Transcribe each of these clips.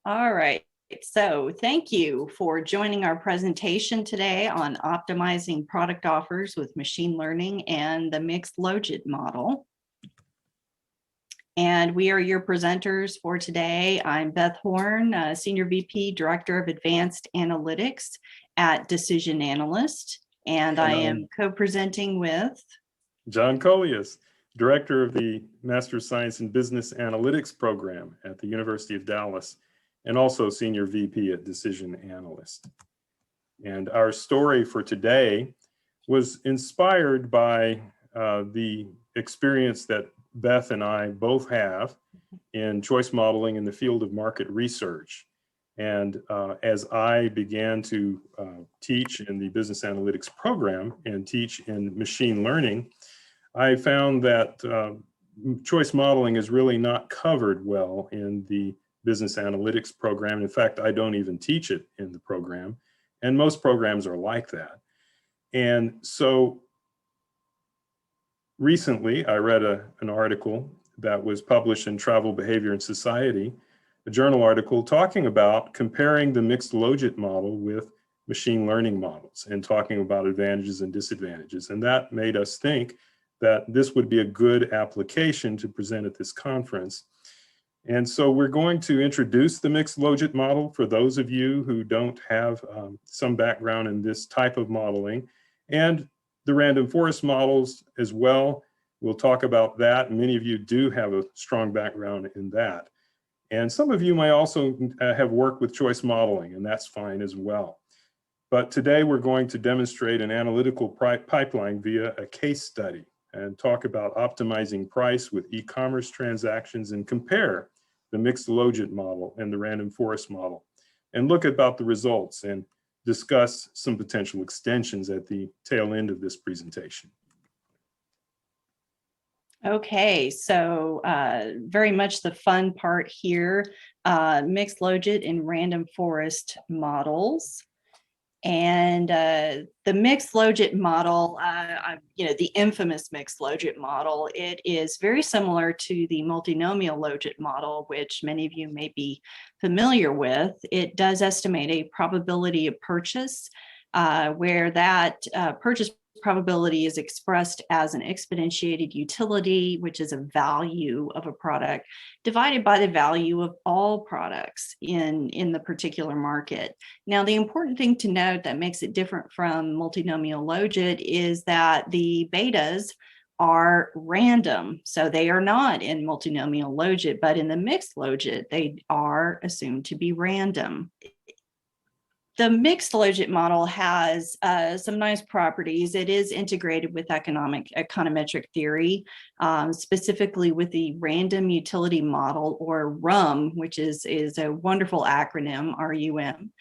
All right. So thank you for joining our presentation today on optimizing product offers with machine learning and the mixed Logit model. And we are your presenters for today. I'm Beth Horn, Senior VP, Director of Advanced Analytics at Decision Analyst. And I am co-presenting with John Coleus, Director of the Master of Science in Business Analytics program at the University of Dallas, and also Senior VP at Decision Analyst. And our story for today was inspired by the experience that Beth and I both have in choice modeling in the field of market research. And as I began to teach in the business analytics program and teach in machine learning, I found that choice modeling is really not covered well in the business analytics program. In fact, I don't even teach it in the program, and most programs are like that. And so recently, I read an article that was published in Travel, Behavior, and Society, a journal article talking about comparing the mixed Logit model with machine learning models and talking about advantages and disadvantages. And that made us think that this would be a good application to present at this conference. And so we're going to introduce the mixed Logit model for those of you who don't have some background in this type of modeling, and the random forest models as well. We'll talk about that. Many of you do have a strong background in that. And some of you might also have worked with choice modeling, and that's fine as well. But today we're going to demonstrate an analytical pipeline via a case study and talk about optimizing price with e-commerce transactions and compare the mixed Logit model and the random forest model and look about the results and discuss some potential extensions at the tail end of this presentation. Okay, so very much the fun part here, mixed Logit and random forest models. And the mixed Logit model, the infamous mixed Logit model, it is very similar to the multinomial Logit model, which many of you may be familiar with. It does estimate a probability of purchase, where that purchase probability is expressed as an exponentiated utility, which is a value of a product, divided by the value of all products in the particular market. Now, the important thing to note that makes it different from multinomial Logit is that the betas are random. So they are not in multinomial Logit, but in the mixed Logit, they are assumed to be random. The mixed Logit model has some nice properties. It is integrated with econometric theory, specifically with the random utility model, or RUM, which is a wonderful acronym, RUM.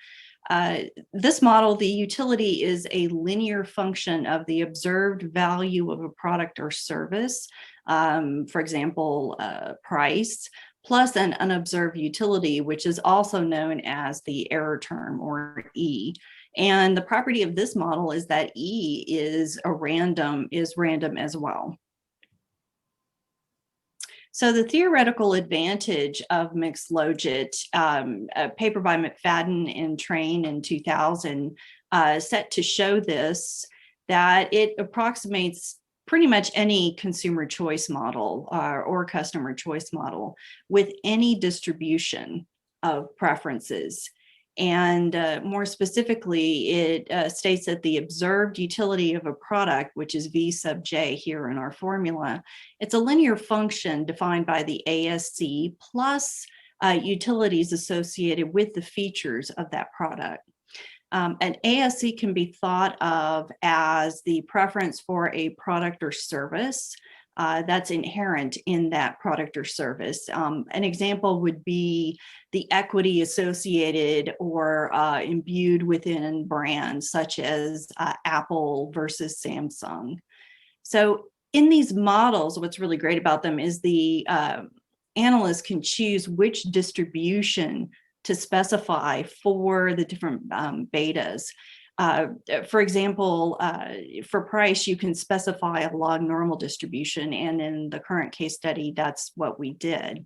This model, the utility is a linear function of the observed value of a product or service, for example, price, plus an unobserved utility, which is also known as the error term, or E. And the property of this model is that E is random as well. So the theoretical advantage of mixed Logit, a paper by McFadden and Train in 2000, set to show this, that it approximates pretty much any consumer choice model or customer choice model with any distribution of preferences. And more specifically, it states that the observed utility of a product, which is V sub j here in our formula, it's a linear function defined by the ASC plus utilities associated with the features of that product. An ASC can be thought of as the preference for a product or service that's inherent in that product or service. An example would be the equity associated or imbued within brands such as Apple versus Samsung. So in these models, what's really great about them is the analyst can choose which distribution to specify for the different betas. For example, for price, you can specify a log normal distribution, and in the current case study, that's what we did.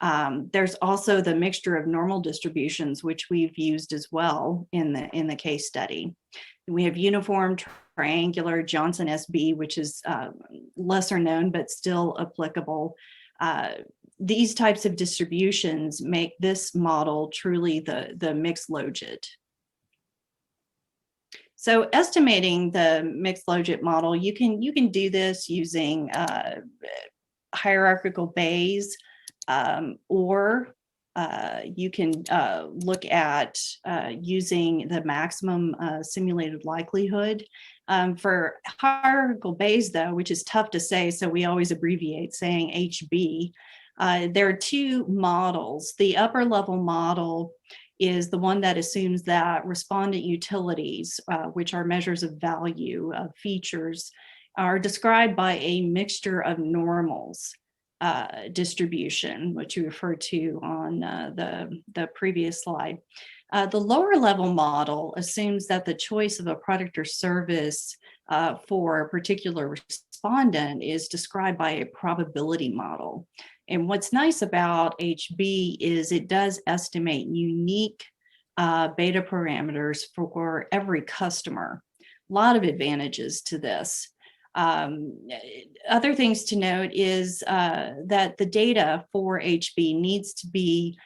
There's also the mixture of normal distributions, which we've used as well in the case study. We have uniform, triangular, Johnson SB, which is lesser known but still applicable. These types of distributions make this model truly the mixed logit. So estimating the mixed logit model, you can do this using hierarchical Bayes, or you can look at using the maximum simulated likelihood. For hierarchical Bayes, though, which is tough to say, so we always abbreviate saying HB, there are two models. The upper level model is the one that assumes that respondent utilities, which are measures of value of features, are described by a mixture of normals distribution, which you referred to on the previous slide. The lower level model assumes that the choice of a product or service for a particular respondent is described by a probability model. And what's nice about HB is it does estimate unique beta parameters for every customer. A lot of advantages to this. Other things to note is that the data for HB needs to be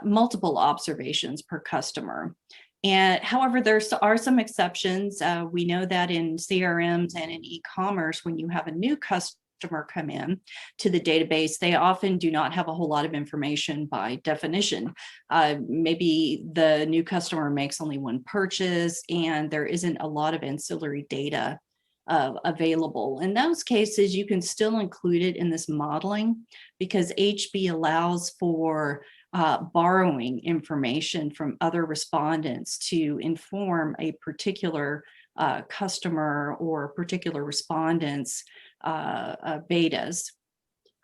multiple observations per customer. And however, there are some exceptions. We know that in CRMs and in e-commerce, when you have a new customer come in to the database, they often do not have a whole lot of information by definition. Maybe the new customer makes only one purchase and there isn't a lot of ancillary data available. In those cases, you can still include it in this modeling because HB allows for borrowing information from other respondents to inform a particular customer or particular respondents' betas.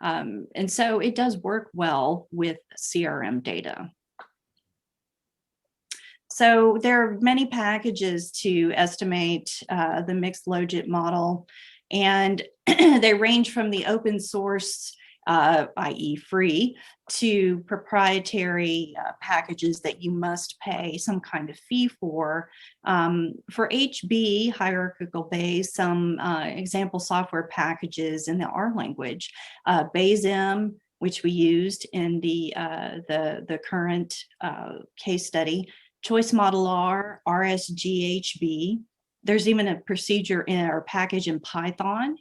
And so it does work well with CRM data. So there are many packages to estimate the mixed logit model, and they range from the open source, i.e. free, to proprietary packages that you must pay some kind of fee for. For HB, hierarchical Bayes, some example software packages in the R language, BayesM, which we used in the current case study, Choice Model R, RSGHB. There's even a procedure in our package in Python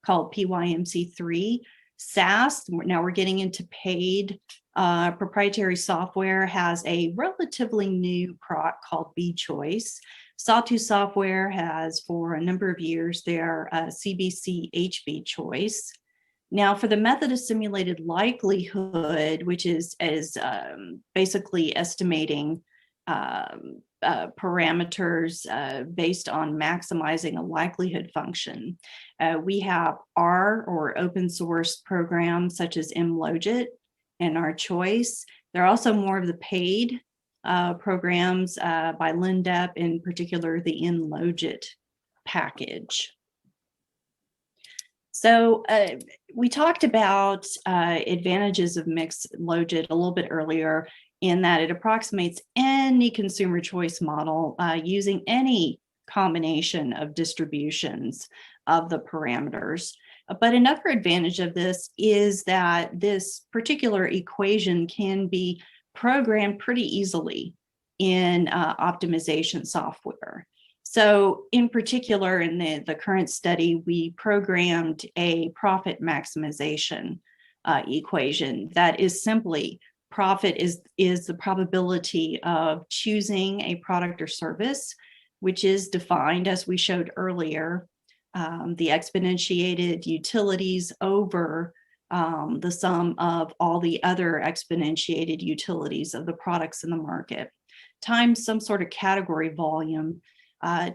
called PYMC3. SAS, now we're getting into paid proprietary software, has a relatively new product called bChoice. Sawtooth Software has for a number of years their CBC HB choice. Now for the method of simulated likelihood, which is basically estimating parameters based on maximizing a likelihood function. We have R or open source programs such as mLogit and our choice. There are also more of the paid programs by Lindep, in particular the nLogit package. So we talked about advantages of mixed logit a little bit earlier, in that it approximates any consumer choice model using any combination of distributions of the parameters. But another advantage of this is that this particular equation can be programmed pretty easily in optimization software. So in particular, in the current study, we programmed a profit maximization equation that is simply profit is the probability of choosing a product or service, which is defined, as we showed earlier, the exponentiated utilities over the sum of all the other exponentiated utilities of the products in the market, times some sort of category volume,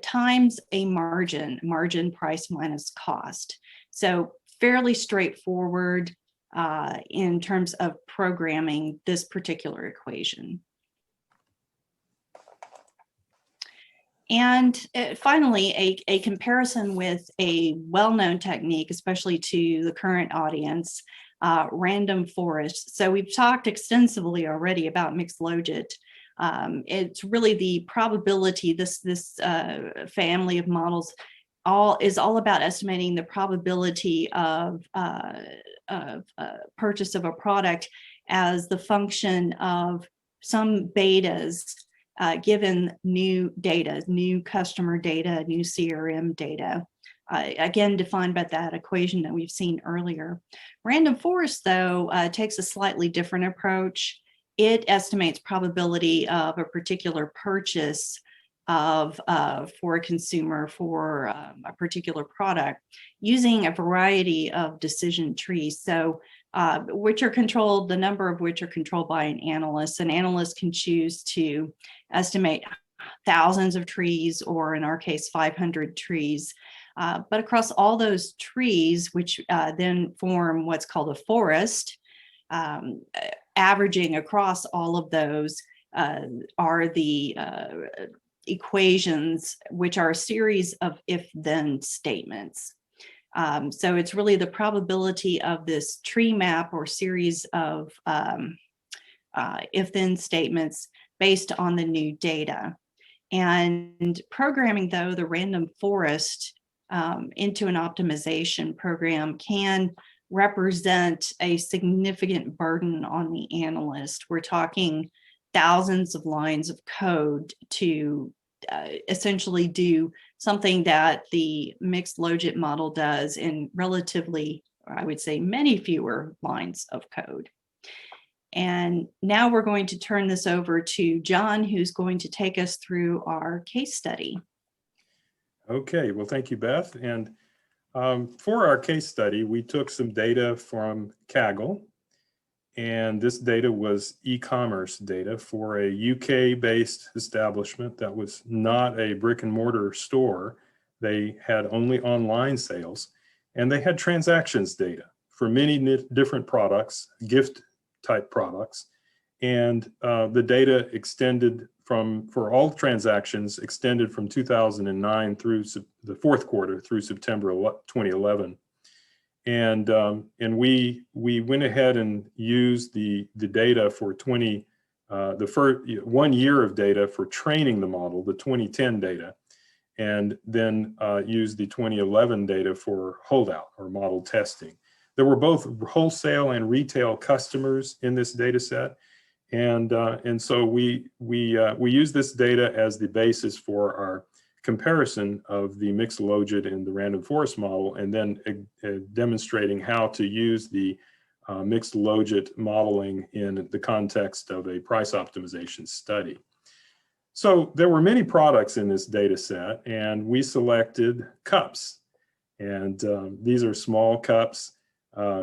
times a margin price minus cost. So fairly straightforward in terms of programming this particular equation. And finally, a comparison with a well-known technique, especially to the current audience, random forest. So we've talked extensively already about mixed logit. It's really the probability, this family of models is all about estimating the probability of purchase of a product as the function of some betas given new data, new customer data, new CRM data. Again, defined by that equation that we've seen earlier. Random forest, though, takes a slightly different approach. It estimates probability of a particular purchase for a consumer for a particular product using a variety of decision trees. So which are controlled, the number of which are controlled by an analyst. An analyst can choose to estimate thousands of trees, or in our case, 500 trees. But across all those trees, which then form what's called a forest, averaging across all of those are the equations, which are a series of if-then statements. So it's really the probability of this tree map or series of if-then statements based on the new data. And programming, though, the random forest into an optimization program can represent a significant burden on the analyst. We're talking thousands of lines of code to essentially do something that the mixed logit model does in relatively, I would say, many fewer lines of code. And now we're going to turn this over to John, who's going to take us through our case study. Okay, well, thank you, Beth. And for our case study, we took some data from Kaggle, and this data was e-commerce data for a UK-based establishment that was not a brick and mortar store. They had only online sales, and they had transactions data for many different products, gift type products. And the data extended for all transactions extended from 2009 through the fourth quarter through September 2011. And we went ahead and used the data for the first 1 year of data for training the model, the 2010 data, and then used the 2011 data for holdout or model testing. There were both wholesale and retail customers in this data set. And so we use this data as the basis for our comparison of the mixed logit and the random forest model, and then demonstrating how to use the mixed logit modeling in the context of a price optimization study. So there were many products in this data set, and we selected cups. And these are small cups,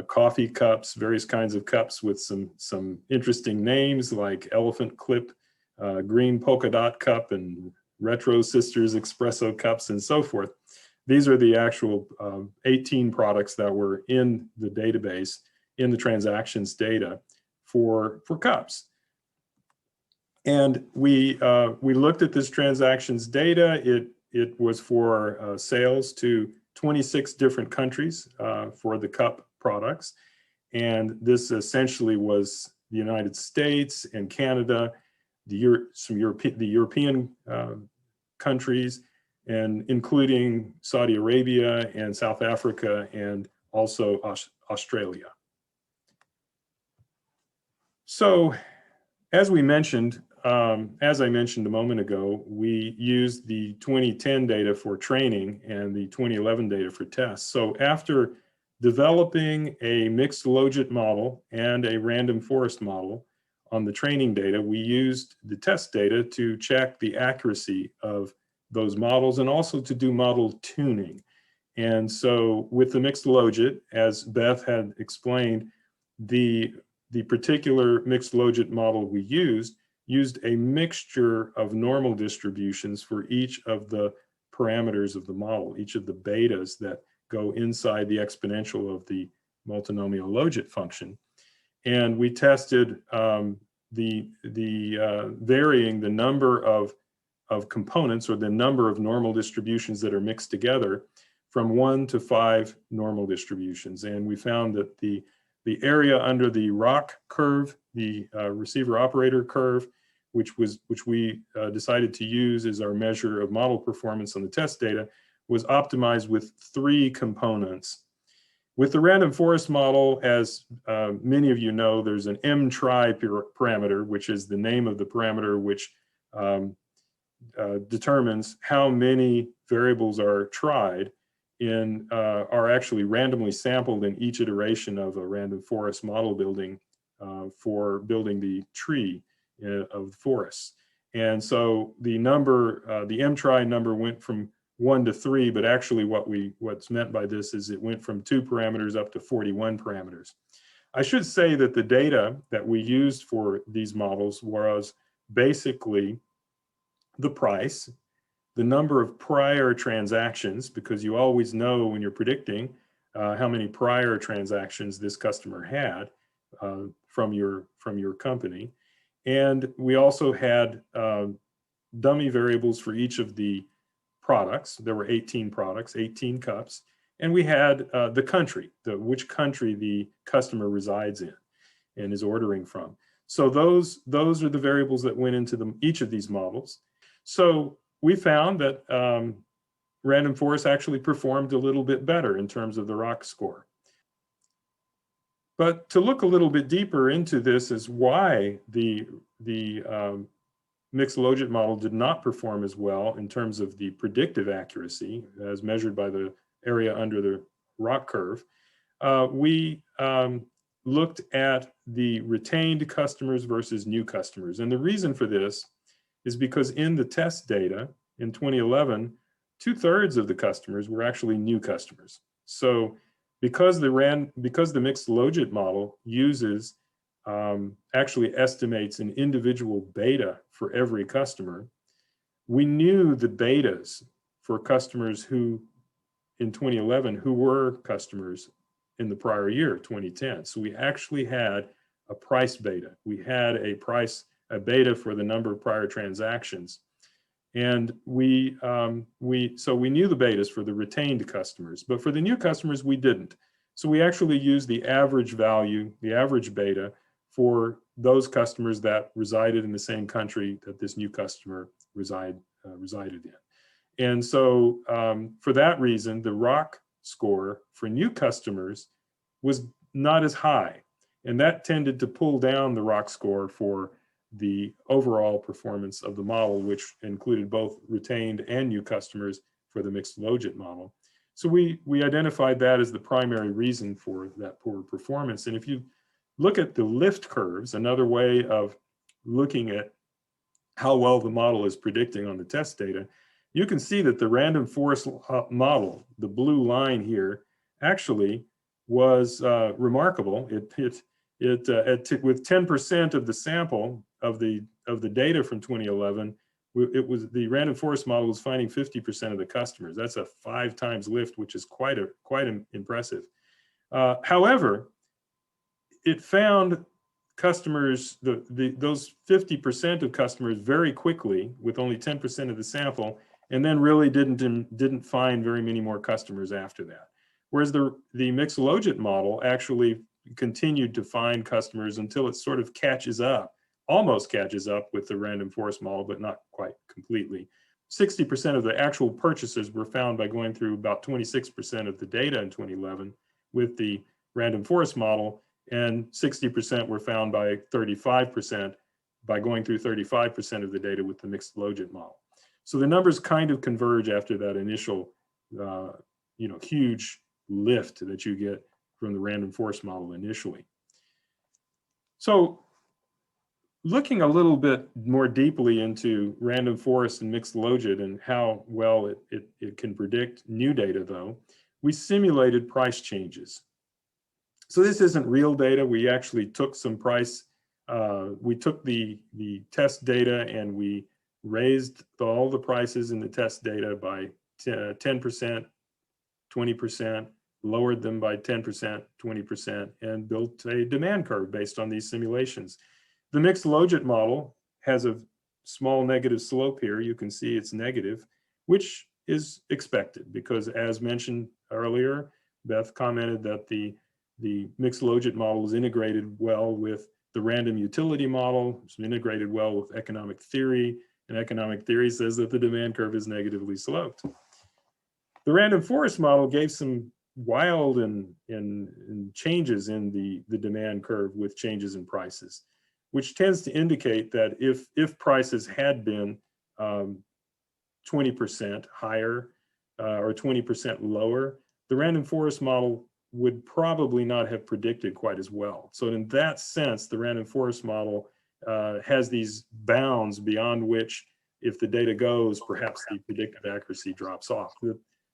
coffee cups, various kinds of cups with some interesting names like Elephant Clip, Green Polka Dot Cup, and Retro Sisters Espresso Cups, and so forth. These are the actual 18 products that were in the database, in the transactions data for cups. And we looked at this transactions data. It was for sales to 26 different countries for the cup products. And this essentially was the United States and Canada, the European countries, and including Saudi Arabia and South Africa, and also Australia. So as I mentioned a moment ago, we used the 2010 data for training and the 2011 data for tests. So after developing a mixed logit model and a random forest model on the training data, we used the test data to check the accuracy of those models and also to do model tuning. And so with the mixed logit, as Beth had explained, the particular mixed logit model we used a mixture of normal distributions for each of the parameters of the model, each of the betas that go inside the exponential of the multinomial logit function. And we tested varying the number of components, or the number of normal distributions that are mixed together, from 1 to 5 normal distributions. And we found that the the area under the ROC curve, the receiver operator curve, which we decided to use as our measure of model performance on the test data, was optimized with 3 components. With the random forest model, as many of you know, there's an mtry parameter, which is the name of the parameter which determines how many variables are tried are actually randomly sampled in each iteration of a random forest model building for building the tree of the forests. And so the number, the mtry number went from 1 to 3, but actually what's meant by this is it went from 2 parameters up to 41 parameters. I should say that the data that we used for these models was basically the price, the number of prior transactions, because you always know when you're predicting how many prior transactions this customer had from your company. And we also had dummy variables for each of the products. There were 18 products, 18 cups, and we had the country, which country the customer resides in and is ordering from. So those are the variables that went into each of these models. So we found that random forest actually performed a little bit better in terms of the ROC score. But to look a little bit deeper into this is why the mixed logit model did not perform as well in terms of the predictive accuracy as measured by the area under the ROC curve. We looked at the retained customers versus new customers. And the reason for this is because in the test data in 2011, 2/3 of the customers were actually new customers. So because the mixed logit model uses actually estimates an individual beta for every customer, we knew the betas for customers who in 2011 who were customers in the prior year, 2010. So we actually had a price beta. We had a beta for the number of prior transactions. And so we knew the betas for the retained customers, but for the new customers, we didn't. So we actually used the average value, the average beta for those customers that resided in the same country that this new customer resided in. And so for that reason, the ROC score for new customers was not as high. And that tended to pull down the ROC score for the overall performance of the model, which included both retained and new customers for the mixed logit model. So we identified that as the primary reason for that poor performance. And if you look at the lift curves, another way of looking at how well the model is predicting on the test data, you can see that the random forest model, the blue line here, actually was remarkable. With 10% of the sample of the data from 2011, the random forest model was finding 50% of the customers. That's a 5 times lift, which is quite impressive. However, it found customers, those 50% of customers very quickly with only 10% of the sample, and then really didn't find very many more customers after that. Whereas the mixed logit model actually continued to find customers until it sort of almost catches up with the random forest model, but not quite completely. 60% of the actual purchases were found by going through about 26% of the data in 2011 with the random forest model, and 60% were found by 35% by going through 35% of the data with the mixed logit model. So the numbers kind of converge after that initial, huge lift that you get from the random forest model initially. So looking a little bit more deeply into random forest and mixed logit and how well it can predict new data, though, we simulated price changes. So this isn't real data. We actually took some price, we took the test data and we raised all the prices in the test data by 10%, 20%, lowered them by 10%, 20%, and built a demand curve based on these simulations. The mixed logit model has a small negative slope here. You can see it's negative, which is expected because, as mentioned earlier, Beth commented that the The mixed logit model is integrated well with the random utility model. It's integrated well with economic theory, and economic theory says that the demand curve is negatively sloped. The random forest model gave some wild and changes in the demand curve with changes in prices, which tends to indicate that if prices had been 20% higher or 20% lower, the random forest model would probably not have predicted quite as well. So in that sense, the random forest model has these bounds beyond which, if the data goes, perhaps the predictive accuracy drops off.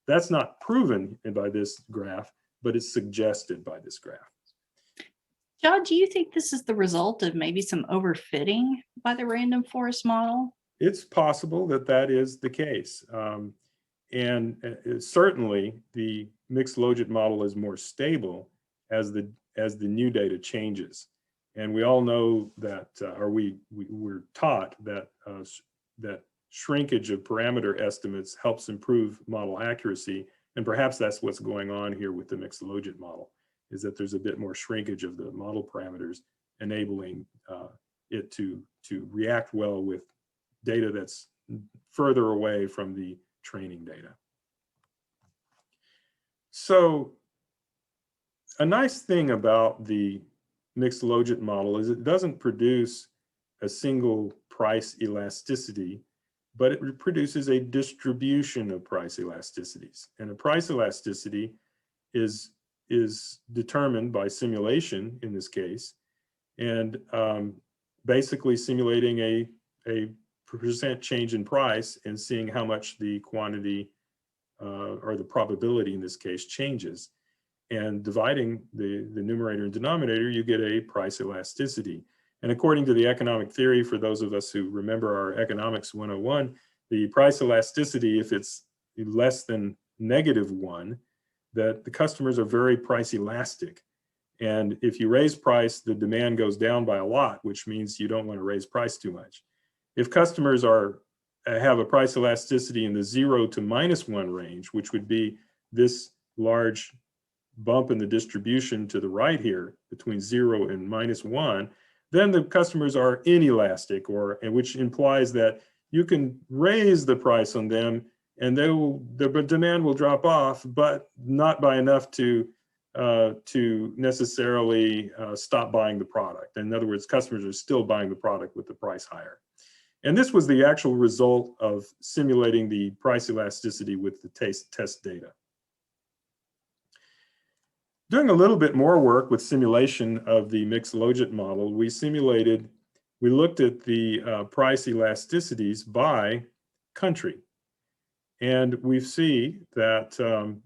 That's not proven by this graph, but it's suggested by this graph. John, do you think this is the result of maybe some overfitting by the random forest model? It's possible that that is the case. And certainly the mixed logit model is more stable as the new data changes. And we all know that, or we're taught that that shrinkage of parameter estimates helps improve model accuracy. And perhaps that's what's going on here with the mixed logit model, is that there's a bit more shrinkage of the model parameters, enabling it to react well with data that's further away from the training data. So a nice thing about the mixed logit model is it doesn't produce a single price elasticity, but it produces a distribution of price elasticities. And a price elasticity is determined by simulation in this case, and basically simulating a percent change in price and seeing how much the quantity or the probability in this case changes. And dividing the numerator and denominator, you get a price elasticity. And according to the economic theory, for those of us who remember our economics 101, the price elasticity, if it's less than -1, that the customers are very price elastic. And if you raise price, the demand goes down by a lot, which means you don't want to raise price too much. If customers have a price elasticity in the 0 to -1 range, which would be this large bump in the distribution to the right here between 0 and -1, then the customers are inelastic, which implies that you can raise the price on them and the demand will drop off, but not by enough to necessarily stop buying the product. In other words, customers are still buying the product with the price higher. And this was the actual result of simulating the price elasticity with the test data. Doing a little bit more work with simulation of the mixed logit model, we looked at the price elasticities by country. And we see that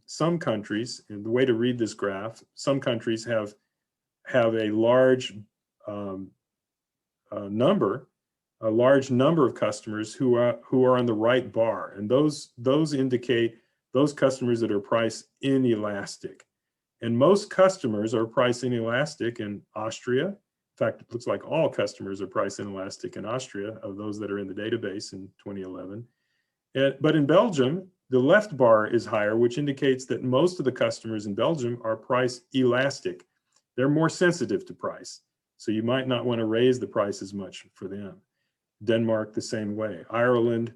some countries, and the way to read this graph, some countries have a large number of customers who are on the right bar, and those indicate those customers that are price inelastic. And most customers are price inelastic in Austria. In fact, it looks like all customers are price inelastic in Austria of those that are in the database in 2011. But in Belgium, the left bar is higher, which indicates that most of the customers in Belgium are price elastic. They're more sensitive to price, so you might not want to raise the price as much for them. Denmark, the same way. Ireland,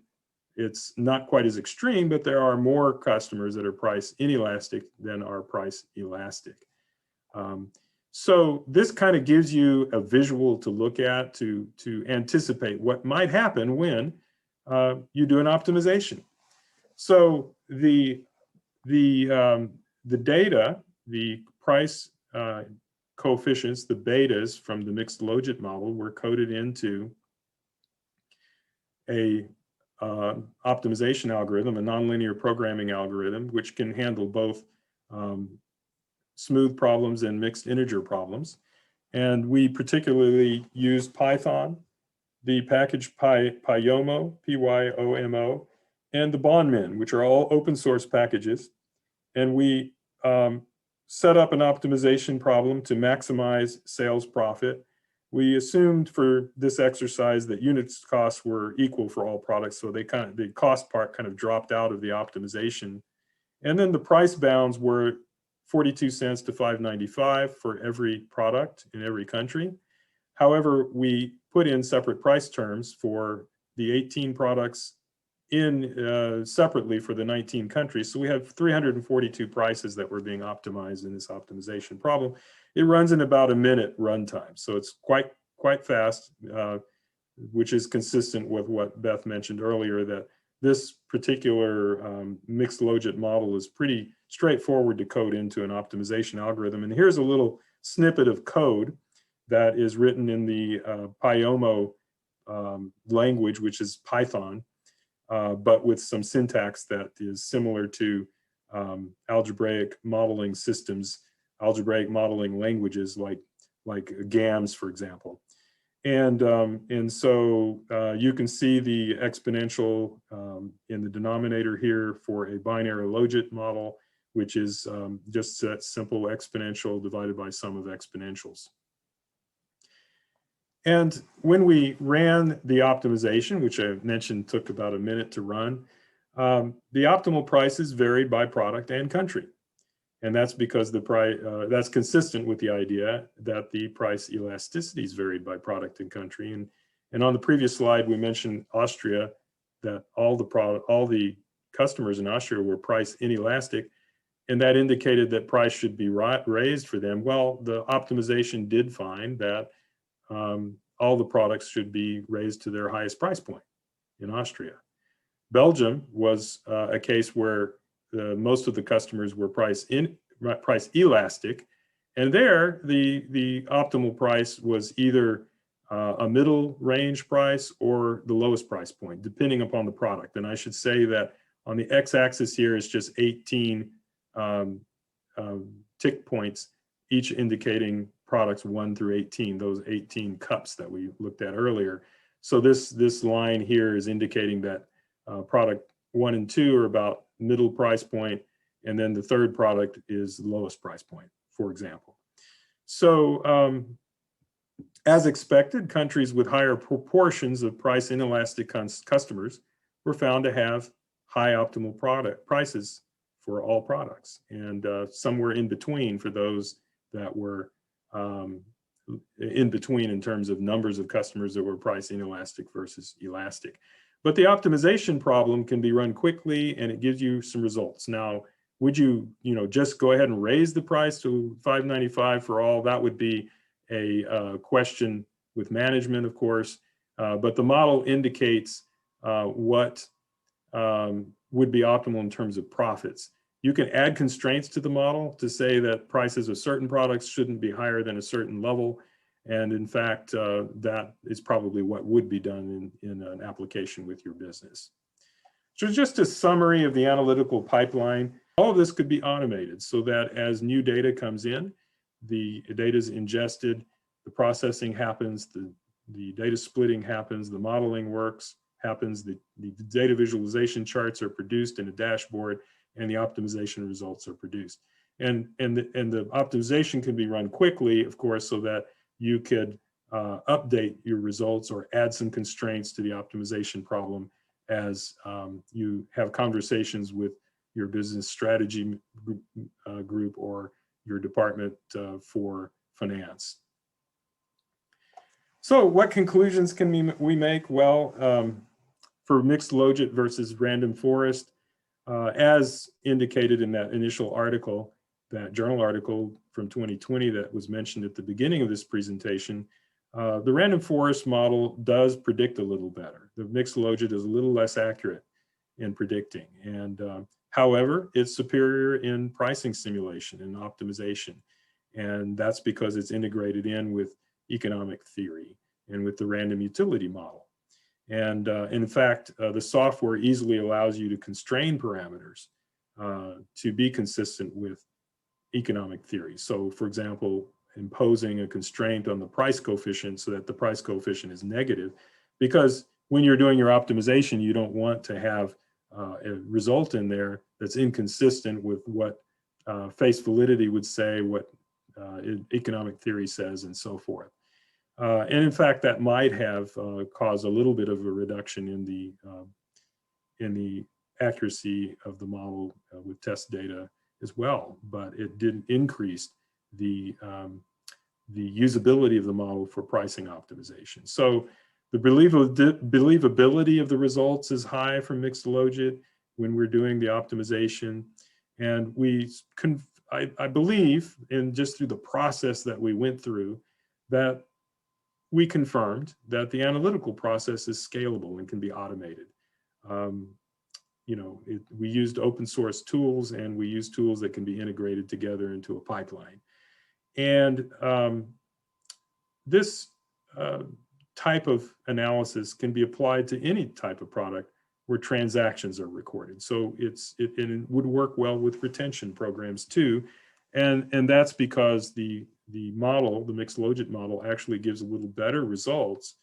it's not quite as extreme, but there are more customers that are price inelastic than are price elastic. So this kind of gives you a visual to look at to anticipate what might happen when you do an optimization. So the data, the price coefficients, the betas from the mixed logit model were coded into a optimization algorithm, a nonlinear programming algorithm, which can handle both smooth problems and mixed integer problems. And we particularly used Python, the package Pyomo, P-Y-O-M-O, and the BonMin, which are all open source packages. And we set up an optimization problem to maximize sales profit. We assumed for this exercise that unit costs were equal for all products, so the cost part kind of dropped out of the optimization. And then the price bounds were 42 cents to 5.95 for every product in every country. However, we put in separate price terms for the 18 products in separately for the 19 countries. So we have 342 prices that were being optimized in this optimization problem. It runs in about a minute runtime. So it's quite fast, which is consistent with what Beth mentioned earlier, that this particular mixed logit model is pretty straightforward to code into an optimization algorithm. And here's a little snippet of code that is written in the Pyomo language, which is Python, but with some syntax that is similar to algebraic modeling systems, algebraic modeling languages like GAMS, for example. And so you can see the exponential in the denominator here for a binary logit model, which is just that simple exponential divided by sum of exponentials. And when we ran the optimization, which I mentioned took about a minute to run, the optimal prices varied by product and country. And that's because the price, that's consistent with the idea that the price elasticities varied by product and country. And on the previous slide, we mentioned Austria, that all the customers in Austria were price inelastic, and that indicated that price should be raised for them. Well, the optimization did find that all the products should be raised to their highest price point in Austria. Belgium was a case where most of the customers were price elastic, and there the optimal price was either a middle range price or the lowest price point, depending upon the product. And I should say that on the x-axis here is just 18 tick points, each indicating products 1 through 18, those 18 cups that we looked at earlier. So this line here is indicating that product 1 and 2 are about middle price point, and then the third product is the lowest price point, for example. So as expected, countries with higher proportions of price inelastic customers were found to have high optimal product prices for all products, and somewhere in between for those that were in between in terms of numbers of customers that were price inelastic versus elastic. But the optimization problem can be run quickly, and it gives you some results. Now, would you just go ahead and raise the price to $5.95 for all? That would be a question with management, of course, but the model indicates what would be optimal in terms of profits. You can add constraints to the model to say that prices of certain products shouldn't be higher than a certain level. And in fact, that is probably what would be done in an application with your business. So just a summary of the analytical pipeline. All of this could be automated so that as new data comes in, the data is ingested, the processing happens, the data splitting happens, the modeling happens, the data visualization charts are produced in a dashboard, and the optimization results are produced. And the optimization can be run quickly, of course, so that you could update your results or add some constraints to the optimization problem as you have conversations with your business strategy group or your department for finance. So what conclusions can we make? Well, for mixed logit versus random forest, as indicated in that initial article, that journal article from 2020 that was mentioned at the beginning of this presentation, the random forest model does predict a little better. The mixed logit is a little less accurate in predicting. And however, it's superior in pricing simulation and optimization. And that's because it's integrated in with economic theory and with the random utility model. And in fact, the software easily allows you to constrain parameters to be consistent with economic theory. So for example, imposing a constraint on the price coefficient so that the price coefficient is negative, because when you're doing your optimization, you don't want to have a result in there that's inconsistent with what face validity would say, what economic theory says, and so forth. And in fact, that might have caused a little bit of a reduction in the accuracy of the model with test data as well, but it didn't increase the usability of the model for pricing optimization. So the believability of the results is high from mixed logit when we're doing the optimization. And I believe, and just through the process that we went through, that we confirmed that the analytical process is scalable and can be automated. We used open source tools, and we use tools that can be integrated together into a pipeline. And this type of analysis can be applied to any type of product where transactions are recorded. So it would work well with retention programs too. And that's because the model, the mixed logit model, actually gives a little better results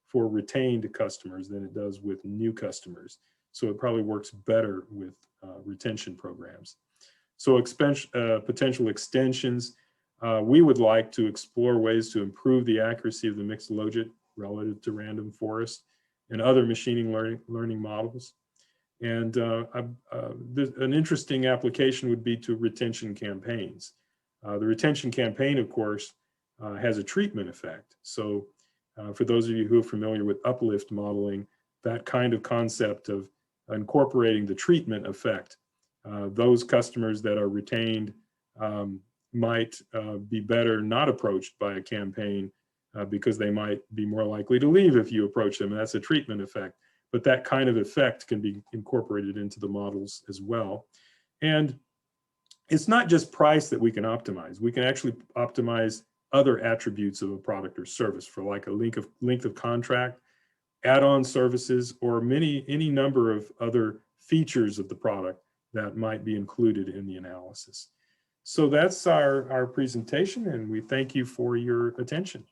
for retained customers than it does with new customers. So it probably works better with retention programs. So potential extensions, we would like to explore ways to improve the accuracy of the mixed logit relative to random forest and other machine learning models. And an interesting application would be to retention campaigns. The retention campaign, of course, has a treatment effect. So for those of you who are familiar with uplift modeling, that kind of concept of incorporating the treatment effect, those customers that are retained might be better not approached by a campaign because they might be more likely to leave if you approach them. And that's a treatment effect. But that kind of effect can be incorporated into the models as well. And it's not just price that we can optimize. We can actually optimize other attributes of a product or service for like a length of contract, add-on services, or any number of other features of the product that might be included in the analysis. So that's our presentation, and we thank you for your attention.